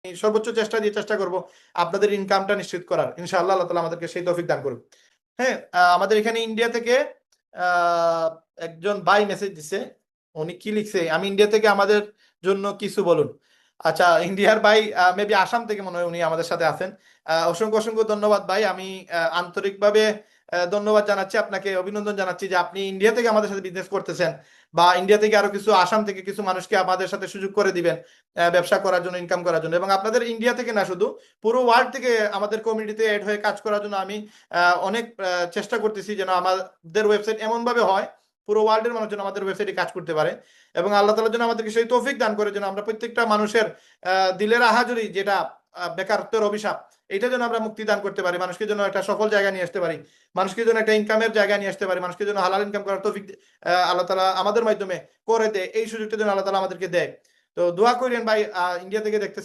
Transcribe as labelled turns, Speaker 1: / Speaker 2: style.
Speaker 1: সর্বোচ্চ চেষ্টা দিয়ে চেষ্টা করব আপনাদের ইনকামটা নিশ্চিত করার। ইনশাআল্লাহ আল্লাহ তাআলা আমাদেরকে সেই তৌফিক দান করুন। হ্যাঁ, আমাদের এখানে ইন্ডিয়া থেকে আহ, একজন ভাই মেসেজ দিছে। উনি কি লিখছে, আমি ইন্ডিয়া থেকে আমাদের জন্য কিছু বলুন। আচ্ছা, ইন্ডিয়ার ভাই মেবি আসাম থেকে মনে হয় উনি আমাদের সাথে আছেন। অসংখ্য অসংখ্য ধন্যবাদ ভাই। আমি আন্তরিকভাবে ধন্যবাদ জানাচ্ছি আপনাকে, অভিনন্দন জানাচ্ছি যে আপনি ইন্ডিয়া থেকে আমাদের সাথে বিজনেস করতেছেন, বা ইন্ডিয়া থেকে আরো কিছু, আসাম থেকে কিছু মানুষকে আমাদের সাথে সুযোগ করে দিবেন ব্যবসা করার জন্য, ইনকাম করার জন্য। এবং আপনাদের ইন্ডিয়া থেকে না, শুধু পুরো ওয়ার্ল্ড থেকে আমাদের কমিউনিটিতে এড হয়ে কাজ করার জন্য আমি অনেক চেষ্টা করতেছি যেন আমাদের ওয়েবসাইট এমন ভাবে হয় পুরো ওয়ার্ল্ডের মানুষ যেন আমাদের ওয়েবসাইটে কাজ করতে পারে। এবং আল্লাহ তাআলা যেন আমাদেরকে সেই তৌফিক দান করে যেন আমরা প্রত্যেকটা মানুষের দিলের আহাজরি, যেটা বেকারত্বের অভিশাপ, এটা যেন আমরা মুক্তি দান করতে পারি, মানুষকে যেন একটা সফল জায়গা নিয়ে আসতে পারি, মানুষকে যেন একটা ইনকামের জায়গা নিয়ে আসতে পারি, মানুষকে যেন হালাল ইনকাম করার তৌফিক আল্লাহ তাআলা আমাদের মাধ্যমে করে দেয়, এই সুযোগটা যেন আল্লাহ তাআলা আমাদেরকে দেয়। তো দোয়া করেন ভাই, ইন্ডিয়া থেকে দেখতে